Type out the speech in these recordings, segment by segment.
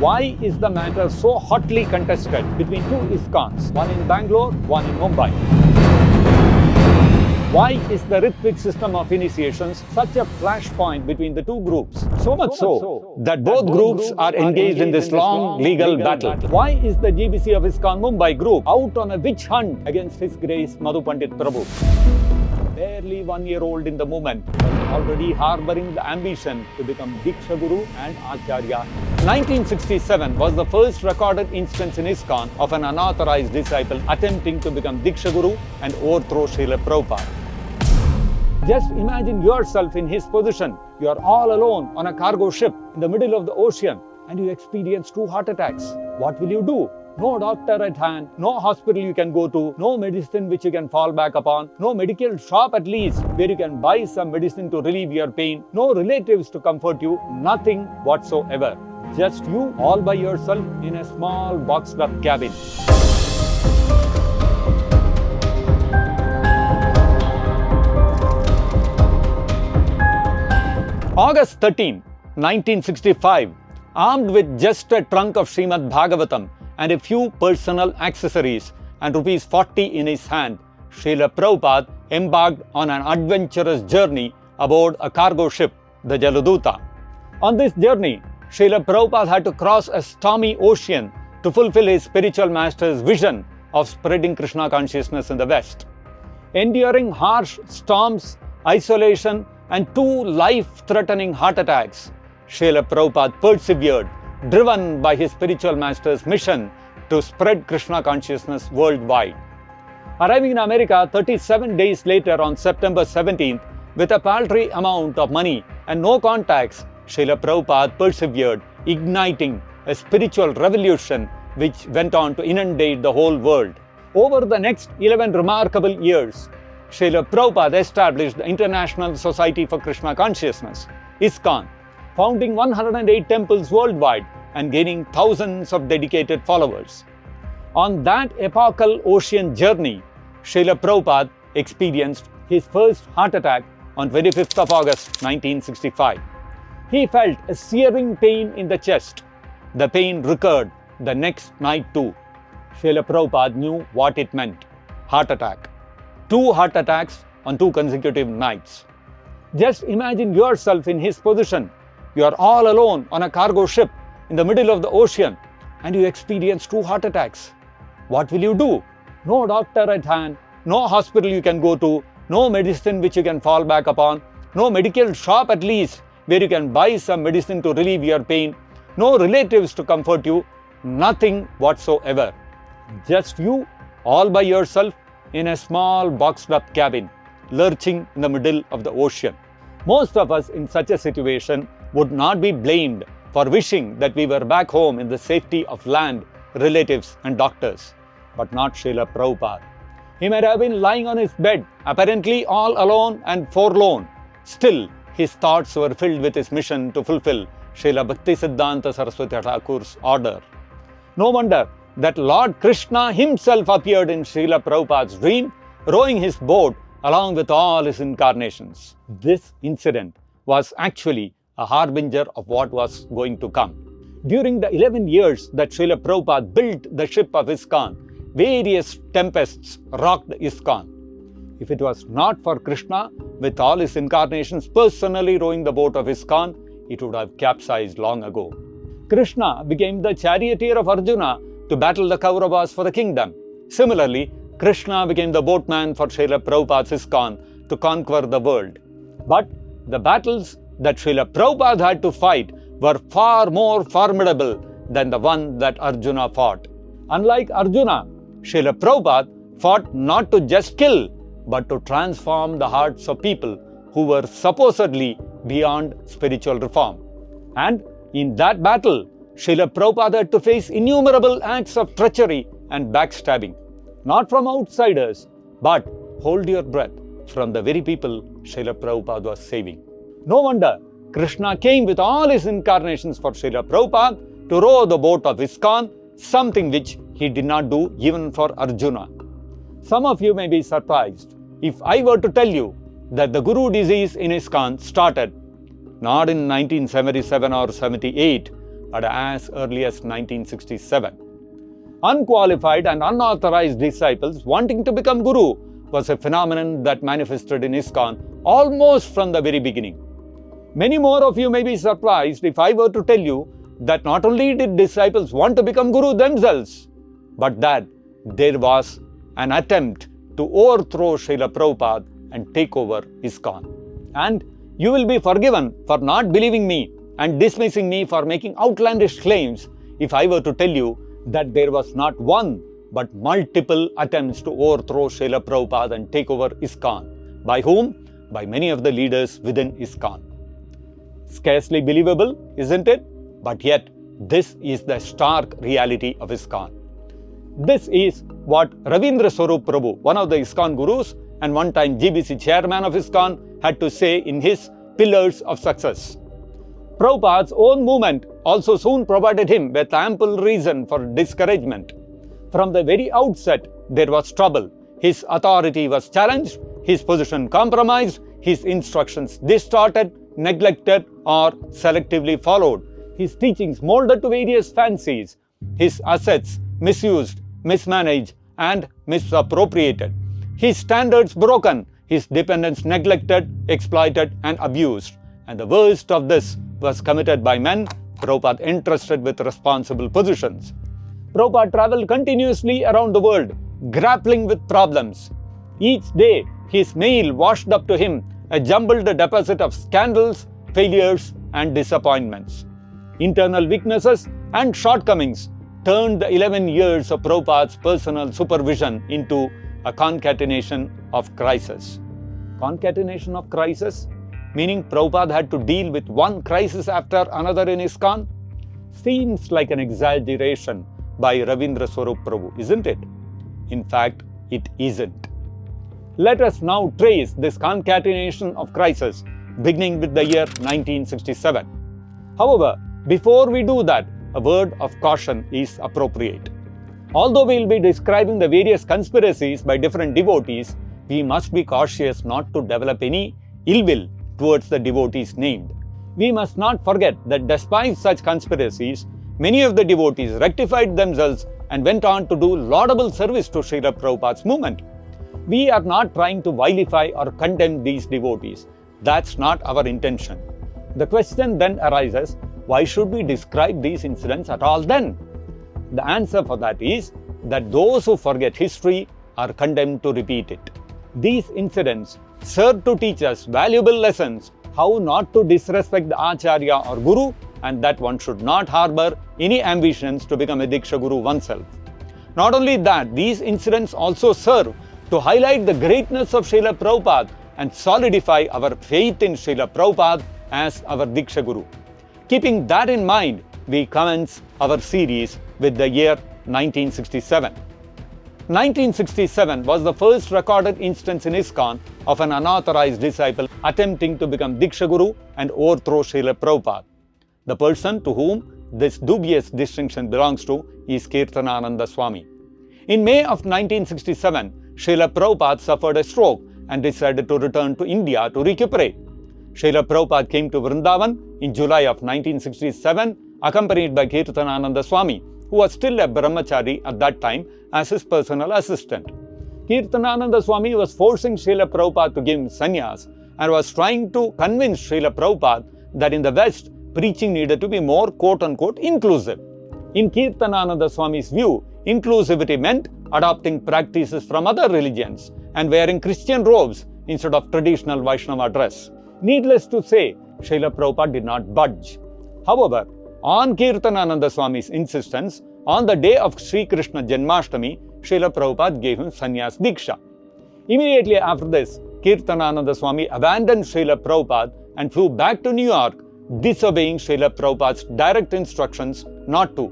Why is the matter so hotly contested between two ISKCONs, one in Bangalore, one in Mumbai? Why is the rhythmic system of initiations such a flashpoint between the two groups? So much so that both groups are engaged in this long legal battle. Why is the GBC of ISKCON Mumbai group out on a witch hunt against His Grace Madhu Pandit Prabhu? Barely 1 year old in the movement, was already harboring the ambition to become Vishwaguru and Acharya. 1967 was the first recorded instance in ISKCON of an unauthorized disciple attempting to become Dikshaguru and overthrow Srila Prabhupada. Just imagine yourself in his position. You are all alone on a cargo ship in the middle of the ocean and you experience 2 heart attacks. What will you do? No doctor at hand, no hospital you can go to, no medicine which you can fall back upon, no medical shop at least where you can buy some medicine to relieve your pain, no relatives to comfort you, nothing whatsoever. Just you all by yourself in a small boxed up cabin. August 13, 1965, armed with just a trunk of Srimad Bhagavatam and a few personal accessories and rupees 40 in his hand, Srila Prabhupada embarked on an adventurous journey aboard a cargo ship, the Jaladuta. On this journey, Srila Prabhupada had to cross a stormy ocean to fulfill his spiritual master's vision of spreading Krishna consciousness in the West. Enduring harsh storms, isolation, and 2 life-threatening heart attacks, Srila Prabhupada persevered, driven by his spiritual master's mission to spread Krishna consciousness worldwide. Arriving in America 37 days later on September 17th, with a paltry amount of money and no contacts, Srila Prabhupada persevered, igniting a spiritual revolution which went on to inundate the whole world. Over the next 11 remarkable years, Srila Prabhupada established the International Society for Krishna Consciousness, ISKCON, founding 108 temples worldwide and gaining thousands of dedicated followers. On that epochal ocean journey, Srila Prabhupada experienced his first heart attack on 25th of August 1965. He felt a searing pain in the chest. The pain recurred the next night too. Srila Prabhupada knew what it meant: heart attack. 2 heart attacks on 2 consecutive nights. Just imagine yourself in his position. You are all alone on a cargo ship in the middle of the ocean and you experience 2 heart attacks. What will you do? No doctor at hand, no hospital you can go to, no medicine which you can fall back upon, no medical shop at least where you can buy some medicine to relieve your pain, no relatives to comfort you, nothing whatsoever. Just you all by yourself in a small boxed up cabin, lurching in the middle of the ocean. Most of us in such a situation would not be blamed for wishing that we were back home in the safety of land, relatives and doctors. But not Srila Prabhupada. He might have been lying on his bed, apparently all alone and forlorn. Still, his thoughts were filled with his mission to fulfill Srila Bhaktivedanta Saraswati Thakur's order. No wonder that Lord Krishna himself appeared in Srila Prabhupada's dream, rowing his boat along with all his incarnations. This incident was actually a harbinger of what was going to come. During the 11 years that Srila Prabhupada built the ship of ISKCON, various tempests rocked ISKCON. If it was not for Krishna, with all his incarnations personally rowing the boat of ISKCON, it would have capsized long ago. Krishna became the charioteer of Arjuna to battle the Kauravas for the kingdom. Similarly, Krishna became the boatman for Srila Prabhupada's ISKCON to conquer the world. But the battles that Srila Prabhupada had to fight were far more formidable than the one that Arjuna fought. Unlike Arjuna, Srila Prabhupada fought not to just kill, but to transform the hearts of people who were supposedly beyond spiritual reform. And in that battle, Srila Prabhupada had to face innumerable acts of treachery and backstabbing. Not from outsiders, but, hold your breath, from the very people Srila Prabhupada was saving. No wonder Krishna came with all his incarnations for Srila Prabhupada to row the boat of ISKCON, something which he did not do even for Arjuna. Some of you may be surprised if I were to tell you that the Guru disease in ISKCON started not in 1977 or 78, at as early as 1967. Unqualified and unauthorized disciples wanting to become guru was a phenomenon that manifested in ISKCON almost from the very beginning. Many more of you may be surprised if I were to tell you that not only did disciples want to become guru themselves, but that there was an attempt to overthrow Srila Prabhupada and take over ISKCON. And you will be forgiven for not believing me and dismissing me for making outlandish claims if I were to tell you that there was not one but multiple attempts to overthrow Srila Prabhupada and take over ISKCON. By whom? By many of the leaders within ISKCON. Scarcely believable, isn't it? But yet, this is the stark reality of ISKCON. This is what Ravindra Swarup Prabhu, one of the ISKCON gurus and one-time GBC chairman of ISKCON, had to say in his Pillars of Success. Prabhupada's own movement also soon provided him with ample reason for discouragement. From the very outset, there was trouble. His authority was challenged, his position compromised, his instructions distorted, neglected, or selectively followed, his teachings molded to various fancies, his assets misused, mismanaged, and misappropriated, his standards broken, his dependents neglected, exploited, and abused. And the worst of this was committed by men Prabhupada entrusted with responsible positions. Prabhupada traveled continuously around the world, grappling with problems. Each day, his mail washed up to him a jumbled deposit of scandals, failures, and disappointments. Internal weaknesses and shortcomings turned the 11 years of Prabhupada's personal supervision into a concatenation of crises. Concatenation of crises? Meaning Prabhupada had to deal with one crisis after another in ISKCON? Seems like an exaggeration by Ravindra Swarup Prabhu, isn't it? In fact, it isn't. Let us now trace this concatenation of crises, beginning with the year 1967. However, before we do that, a word of caution is appropriate. Although we will be describing the various conspiracies by different devotees, we must be cautious not to develop any ill will towards the devotees named. We must not forget that despite such conspiracies, many of the devotees rectified themselves and went on to do laudable service to Srila Prabhupada's movement. We are not trying to vilify or condemn these devotees. That's not our intention. The question then arises, why should we describe these incidents at all then? The answer for that is that those who forget history are condemned to repeat it. These incidents serve to teach us valuable lessons how not to disrespect the Acharya or Guru, and that one should not harbor any ambitions to become a Diksha Guru oneself. Not only that, these incidents also serve to highlight the greatness of Srila Prabhupada and solidify our faith in Srila Prabhupada as our Diksha Guru. Keeping that in mind, we commence our series with the year 1967. 1967 was the first recorded instance in ISKCON of an unauthorized disciple attempting to become Diksha Guru and overthrow Srila Prabhupada. The person to whom this dubious distinction belongs to is Kirtanananda Swami. In May of 1967, Srila Prabhupada suffered a stroke and decided to return to India to recuperate. Srila Prabhupada came to Vrindavan in July of 1967, accompanied by Kirtanananda Swami, who was still a brahmachari at that time, as his personal assistant. Kirtanananda Swami was forcing Srila Prabhupada to give him sannyas and was trying to convince Srila Prabhupada that in the West, preaching needed to be more quote-unquote inclusive. In Kirtanananda Swami's view, inclusivity meant adopting practices from other religions and wearing Christian robes instead of traditional Vaishnava dress. Needless to say, Srila Prabhupada did not budge. However, on Kirtanananda Swami's insistence, on the day of Sri Krishna Janmashtami, Srila Prabhupada gave him sannyas diksha. Immediately after this, Kirtanananda Swami abandoned Srila Prabhupada and flew back to New York, disobeying Srila Prabhupada's direct instructions not to.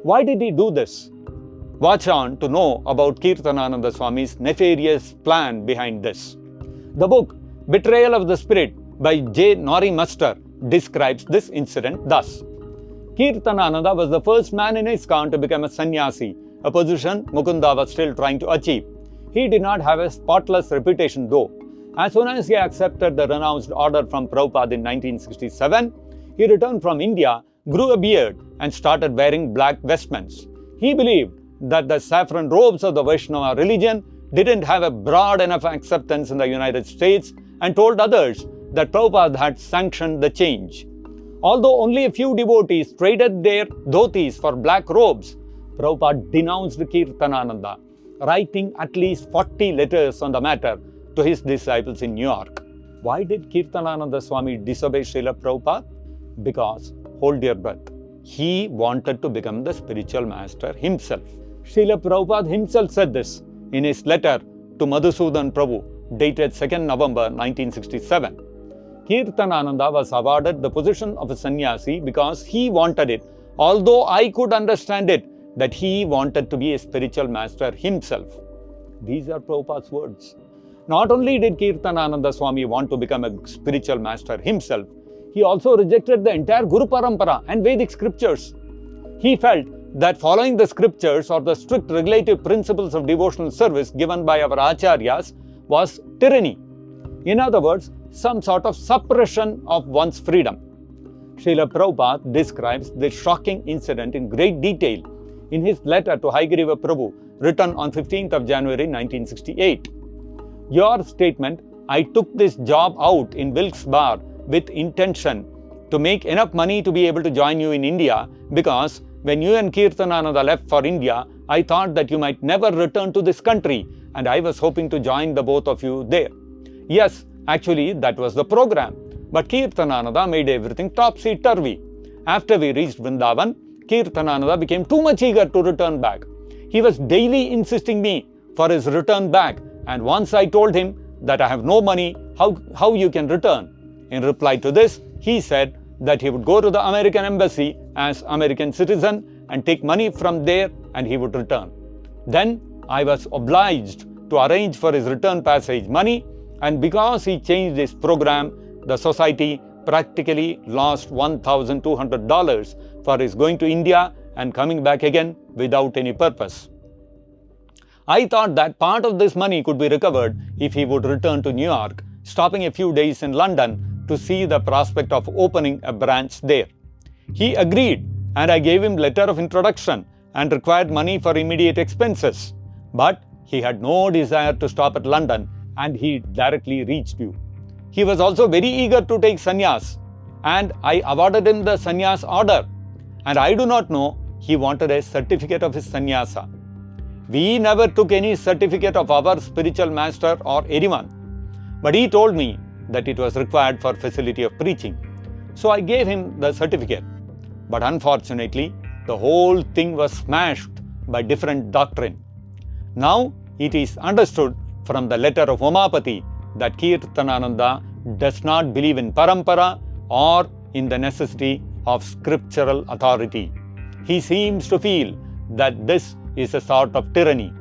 Why did he do this? Watch on to know about Kirtanananda Swami's nefarious plan behind this. The book Betrayal of the Spirit by J. Nori Muster describes this incident thus. Kirtanananda was the first man in ISKCON to become a sannyasi, a position Mukunda was still trying to achieve. He did not have a spotless reputation though. As soon as he accepted the renounced order from Prabhupada in 1967, he returned from India grew a beard and started wearing black vestments. He believed that the saffron robes of the Vaishnava religion didn't have a broad enough acceptance in the United States and told others that Prabhupada had sanctioned the change. Although only a few devotees traded their dhotis for black robes, Prabhupada denounced Kirtanananda, writing at least 40 letters on the matter to his disciples in New York. Why did Kirtanananda Swami disobey Srila Prabhupada? Because, hold your breath, he wanted to become the spiritual master himself. Srila Prabhupada himself said this in his letter to Madhusudan Prabhu, dated 2nd November 1967. Kirtanananda was awarded the position of a sannyasi because he wanted it, although I could understand it that he wanted to be a spiritual master himself. These are Prabhupada's words. Not only did Kirtanananda Swami want to become a spiritual master himself, he also rejected the entire Guru Parampara and Vedic scriptures. He felt that following the scriptures or the strict regulative principles of devotional service given by our acharyas was tyranny. In other words, some sort of suppression of one's freedom. Srila Prabhupada describes this shocking incident in great detail in his letter to Higriva Prabhu, written on 15th of January 1968. Your statement, I took this job out in Wilkes-Barre with intention to make enough money to be able to join you in India, because when you and Kirtanananda left for India, I thought that you might never return to this country, and I was hoping to join the both of you there. Yes, actually that was the program, but Kirtanananda made everything topsy-turvy. After we reached Vrindavan, Kirtanananda became too much eager to return back. He was daily insisting me for his return back, and once I told him that I have no money, how you can return? In reply to this, he said that he would go to the American embassy as American citizen and take money from there and he would return. Then I was obliged to arrange for his return passage money, and because he changed his program, the society practically lost $1,200 for his going to India and coming back again without any purpose. I thought that part of this money could be recovered if he would return to New York, stopping a few days in London to see the prospect of opening a branch there. He agreed, and I gave him letter of introduction and required money for immediate expenses. But he had no desire to stop at London, and he directly reached you. He was also very eager to take sannyas, and I awarded him the sannyas order. And I do not know, he wanted a certificate of his sannyasa. We never took any certificate of our spiritual master or anyone. But he told me that it was required for facility of preaching. So I gave him the certificate. But unfortunately, the whole thing was smashed by different doctrine. Now it is understood from the letter of Umapati that Kirtanananda does not believe in parampara or in the necessity of scriptural authority. He seems to feel that this is a sort of tyranny.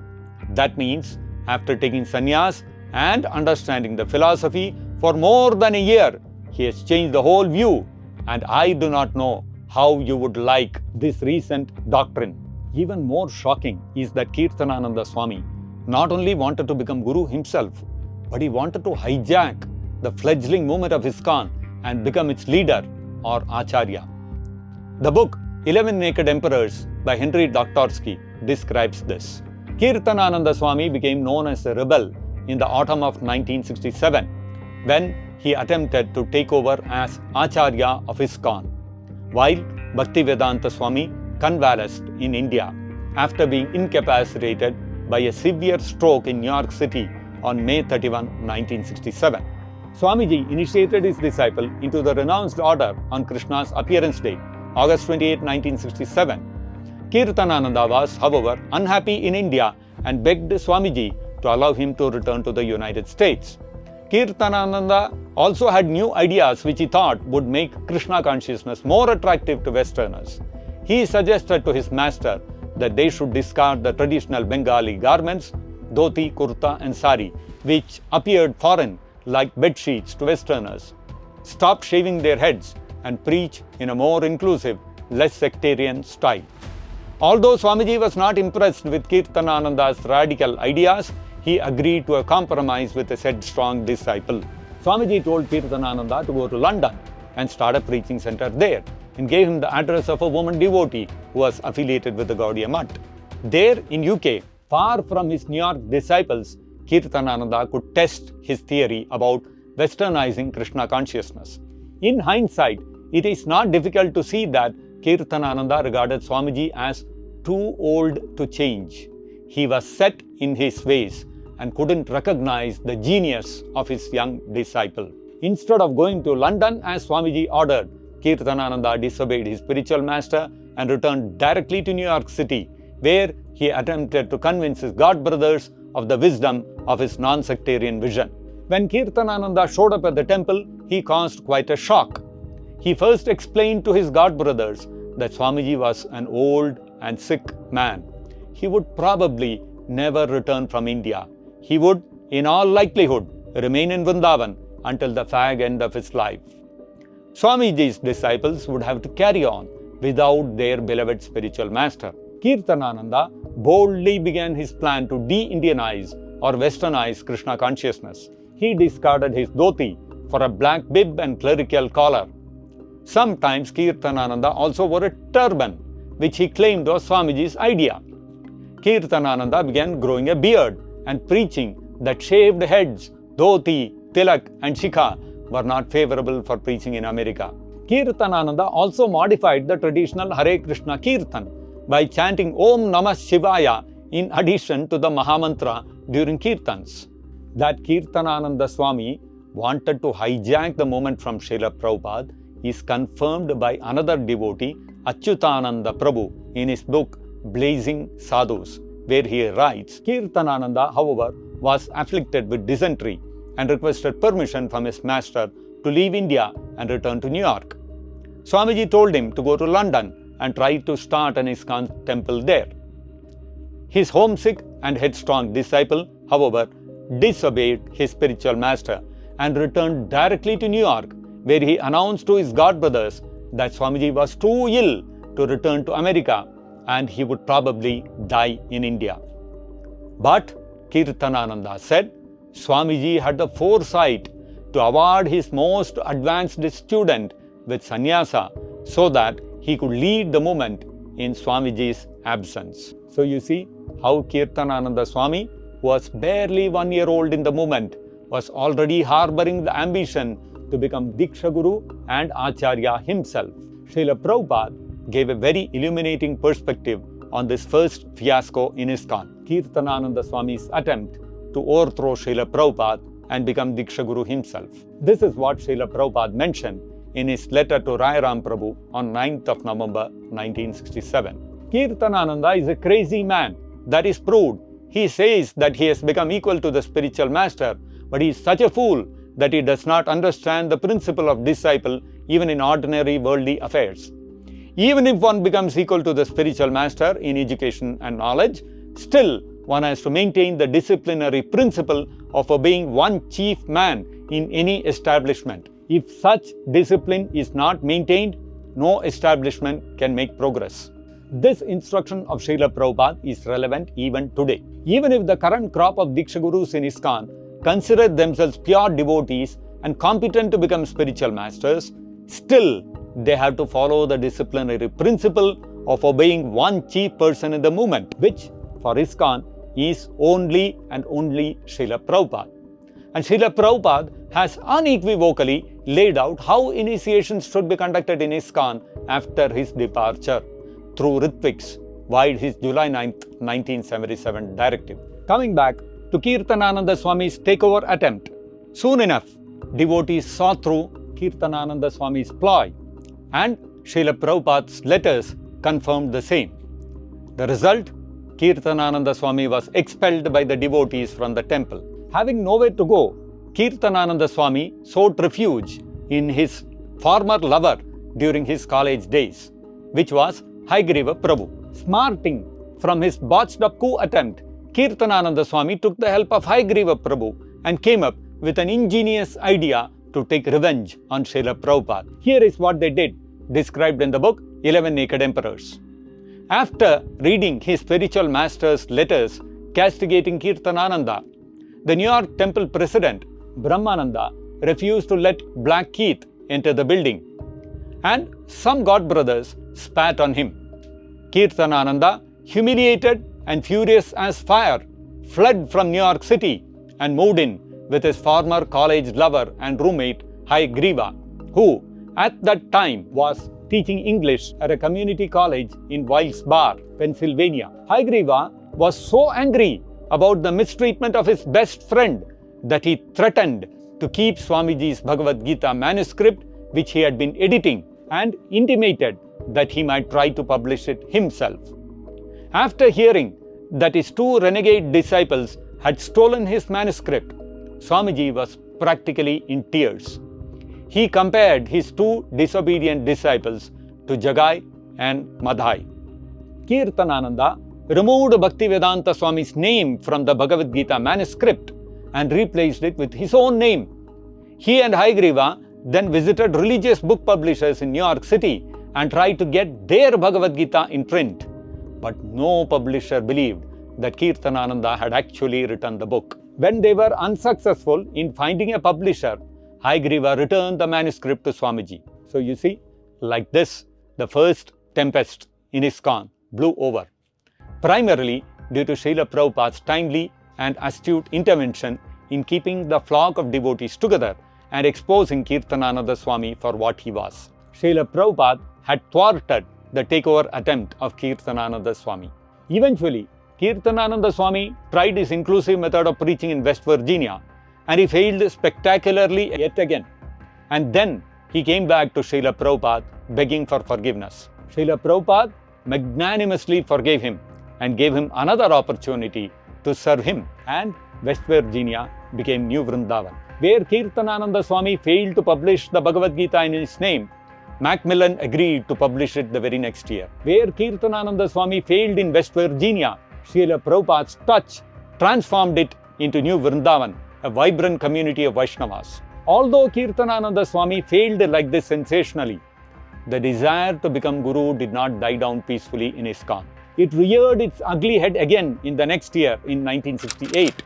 That means, after taking sannyas and understanding the philosophy for more than a year, he has changed the whole view, and I do not know how you would like this recent doctrine. Even more shocking is that Kirtanananda Swami not only wanted to become Guru himself, but he wanted to hijack the fledgling movement of ISKCON and become its leader or Acharya. The book 11 Naked Emperors by Henry Doktorsky describes this. Kirtanananda Swami became known as a rebel in the autumn of 1967 when he attempted to take over as Acharya of ISKCON, while Bhaktivedanta Swami convalesced in India after being incapacitated by a severe stroke in New York City on May 31, 1967. Swamiji initiated his disciple into the renounced order on Krishna's appearance day, August 28, 1967. Kirtanananda was, however, unhappy in India and begged Swamiji to allow him to return to the United States. Kirtanananda also had new ideas which he thought would make Krishna consciousness more attractive to Westerners. He suggested to his master that they should discard the traditional Bengali garments, dhoti, kurta and sari, which appeared foreign like bed sheets to Westerners, stop shaving their heads and preach in a more inclusive, less sectarian style. Although Swamiji was not impressed with Kirtanananda's radical ideas, he agreed to a compromise with his headstrong disciple. Swamiji told Kirtanananda to go to London and start a preaching center there. and gave him the address of a woman devotee who was affiliated with the Gaudiya Mutt. There in UK, far from his New York disciples, Kirtanananda could test his theory about westernizing Krishna consciousness. In hindsight, it is not difficult to see that Kirtanananda regarded Swamiji as too old to change. He was set in his ways and couldn't recognize the genius of his young disciple. Instead of going to London as Swamiji ordered, Kirtanananda disobeyed his spiritual master and returned directly to New York City, where he attempted to convince his god brothers of the wisdom of his non-sectarian vision. When Kirtanananda showed up at the temple, he caused quite a shock. He first explained to his god brothers that Swamiji was an old and sick man. He would probably never return from India. He would, in all likelihood, remain in Vrindavan until the fag end of his life. Swamiji's disciples would have to carry on without their beloved spiritual master. Kirtanananda boldly began his plan to de-Indianize or westernize Krishna consciousness. He discarded his dhoti for a black bib and clerical collar. Sometimes Kirtanananda also wore a turban, which he claimed was Swamiji's idea. Kirtanananda began growing a beard and preaching that shaved heads, dhoti, tilak and shikha were not favorable for preaching in America. Kirtanananda also modified the traditional Hare Krishna Kirtan by chanting Om Namah Shivaya in addition to the Mahamantra during Kirtans. That Kirtanananda Swami wanted to hijack the movement from Srila Prabhupada is confirmed by another devotee, Achyutananda Prabhu, in his book Blazing Sadhus, where he writes, Kirtanananda, however, was afflicted with dysentery and requested permission from his master to leave India and return to New York. Swamiji told him to go to London and try to start an ISKCON temple there. His homesick and headstrong disciple, however, disobeyed his spiritual master and returned directly to New York, where he announced to his god brothers that Swamiji was too ill to return to America and he would probably die in India. But Kirtanananda said Swamiji had the foresight to award his most advanced student with sannyasa so that he could lead the movement in Swamiji's absence. So you see how Kirtanananda Swami, who was barely 1 year old in the movement, was already harboring the ambition to become Diksha Guru and Acharya himself. Srila Prabhupada gave a very illuminating perspective on this first fiasco in ISKCON, Kirtanananda Swami's attempt to overthrow Srila Prabhupada and become Diksha Guru himself. This is what Srila Prabhupada mentioned in his letter to Rai Ram Prabhu on 9th of November 1967. Kirtanananda is a crazy man. That is proved. He says that he has become equal to the spiritual master, but he is such a fool that he does not understand the principle of disciple even in ordinary worldly affairs. Even if one becomes equal to the spiritual master in education and knowledge, still one has to maintain the disciplinary principle of obeying one chief man in any establishment. If such discipline is not maintained, no establishment can make progress. This instruction of Srila Prabhupada is relevant even today. Even if the current crop of Diksha Gurus in ISKCON consider themselves pure devotees and competent to become spiritual masters, still they have to follow the disciplinary principle of obeying one chief person in the movement, which for ISKCON is only and only Srila Prabhupada. And Srila Prabhupada has unequivocally laid out how initiations should be conducted in ISKCON after his departure through Ritviks via his July 9, 1977 directive. Coming back to Kirtanananda Swami's takeover attempt, soon enough, devotees saw through Kirtanananda Swami's ploy, and Srila Prabhupada's letters confirmed the same. The result? Kirtanananda Swami was expelled by the devotees from the temple. Having nowhere to go, Kirtanananda Swami sought refuge in his former lover during his college days, which was Haigreva Prabhu. Smarting from his botched up coup attempt, Kirtanananda Swami took the help of Haigreva Prabhu and came up with an ingenious idea to take revenge on Srila Prabhupada. Here is what they did, described in the book 11 Naked Emperors. After reading his spiritual master's letters castigating Kirtanananda, the New York temple president, Brahmananda, refused to let Black Keith enter the building. and some godbrothers spat on him. Kirtanananda, humiliated and furious as fire, fled from New York City and moved in with his former college lover and roommate Hiyagriva, who at that time was teaching English at a community college in Wilkes-Barre, Pennsylvania. Hiyagriva was so angry about the mistreatment of his best friend that he threatened to keep Swamiji's Bhagavad Gita manuscript, which he had been editing, and intimated that he might try to publish it himself. After hearing that his two renegade disciples had stolen his manuscript, Swamiji was practically in tears. He compared his two disobedient disciples to Jagai and Madhai. Kirtanananda removed Bhaktivedanta Swami's name from the Bhagavad Gita manuscript and replaced it with his own name. He and Hiyagriva then visited religious book publishers in New York City and tried to get their Bhagavad Gita in print. But no publisher believed that Kirtanananda had actually written the book. When they were unsuccessful in finding a publisher, Hiyagriva returned the manuscript to Swamiji. So you see, like this, the first tempest in ISKCON blew over. Primarily due to Srila Prabhupada's timely and astute intervention in keeping the flock of devotees together and exposing Kirtanananda Swami for what he was. Srila Prabhupada had thwarted the takeover attempt of Kirtanananda Swami. Eventually, Kirtanananda Swami tried his inclusive method of preaching in West Virginia, and he failed spectacularly yet again. And then he came back to Srila Prabhupada begging for forgiveness. Srila Prabhupada magnanimously forgave him and gave him another opportunity to serve him, and West Virginia became New Vrindavan. Where Kirtanananda Swami failed to publish the Bhagavad Gita in his name, Macmillan agreed to publish it the very next year. Where Kirtanananda Swami failed in West Virginia, Srila Prabhupada's touch transformed it into New Vrindavan, a vibrant community of Vaishnavas. Although Kirtanananda Swami failed like this sensationally, the desire to become Guru did not die down peacefully in ISKCON. It reared its ugly head again in the next year, in 1968.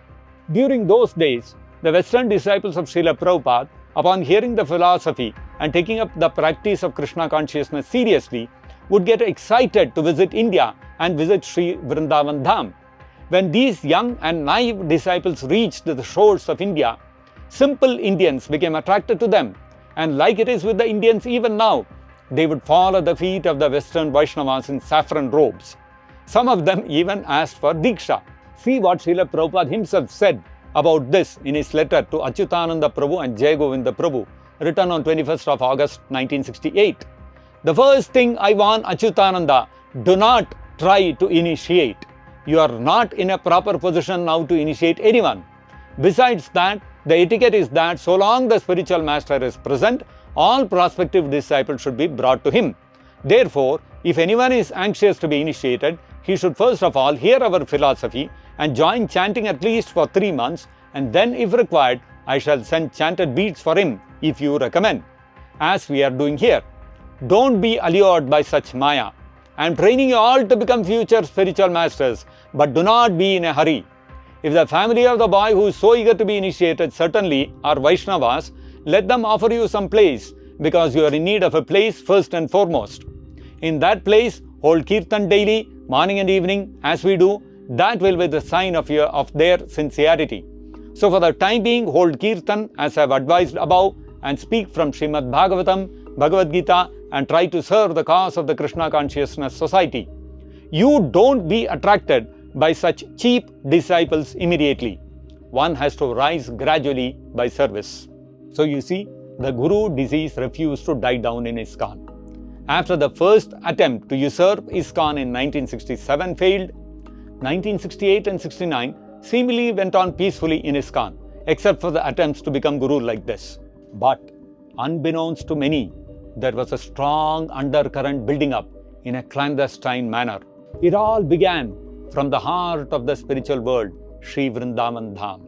During those days, the Western disciples of Srila Prabhupada, upon hearing the philosophy and taking up the practice of Krishna consciousness seriously, would get excited to visit India and visit Sri Vrindavan Dham. When these young and naive disciples reached the shores of India, simple Indians became attracted to them, and like it is with the Indians even now, they would fall at the feet of the Western Vaishnavas in saffron robes. Some of them even asked for Diksha. See what Srila Prabhupada himself said about this in his letter to Achyutananda Prabhu and Jai Govinda Prabhu, written on 21st of August 1968. The first thing I warn Achyutananda, do not try to initiate. You are not in a proper position now to initiate anyone. Besides that, the etiquette is that so long the spiritual master is present, all prospective disciples should be brought to him. Therefore, if anyone is anxious to be initiated, he should first of all hear our philosophy and join chanting at least for 3 months, and then if required, I shall send chanted beads for him if you recommend, as we are doing here. Don't be allured by such maya. I am training you all to become future spiritual masters, but do not be in a hurry. If the family of the boy who is so eager to be initiated certainly are Vaishnavas, let them offer you some place, because you are in need of a place first and foremost. In that place, hold kirtan daily, morning and evening, as we do. That will be the sign of their sincerity. So for the time being, hold kirtan as I have advised above, and speak from Srimad Bhagavatam, Bhagavad Gita, and try to serve the cause of the Krishna Consciousness Society. You don't be attracted by such cheap disciples immediately. One has to rise gradually by service. So you see, the Guru disease refused to die down in ISKCON. After the first attempt to usurp ISKCON in 1967 failed, 1968 and 69 seemingly went on peacefully in ISKCON, except for the attempts to become Guru like this. But unbeknownst to many, there was a strong undercurrent building up in a clandestine manner. It all began from the heart of the spiritual world, Sri Vrindavan Dham.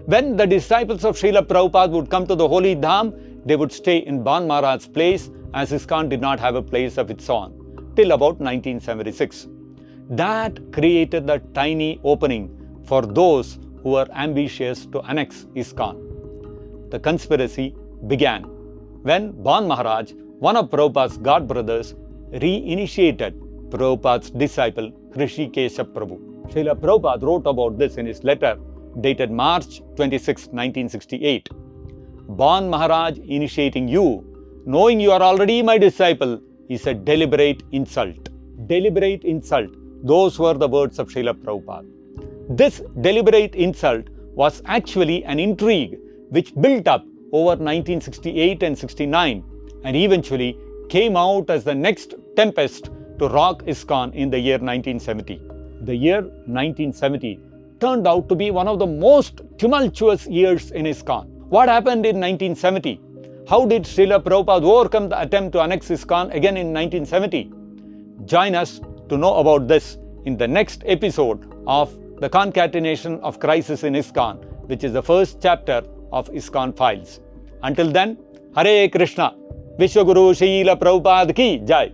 When the disciples of Srila Prabhupada would come to the holy Dham, they would stay in Ban Maharaj's place, as ISKCON did not have a place of its own, till about 1976. That created the tiny opening for those who were ambitious to annex ISKCON. The conspiracy began when Ban Maharaj one of Prabhupada's godbrothers, reinitiated Prabhupada's disciple Hrishikesha Prabhu. Srila Prabhupada wrote about this in his letter dated March 26, 1968. Born Maharaj initiating you, knowing you are already my disciple, is a deliberate insult. Deliberate insult. Those were the words of Srila Prabhupada. This deliberate insult was actually an intrigue which built up over 1968 and 69 and eventually came out as the next tempest to rock ISKCON in the year 1970. The year 1970 turned out to be one of the most tumultuous years in ISKCON. What happened in 1970? How did Srila Prabhupada overcome the attempt to annex ISKCON again in 1970? Join us to know about this in the next episode of the Concatenation of Crises in ISKCON, which is the first chapter of ISKCON Files. Until then, Hare Krishna, Vishwaguru Srila Prabhupada ki Jai.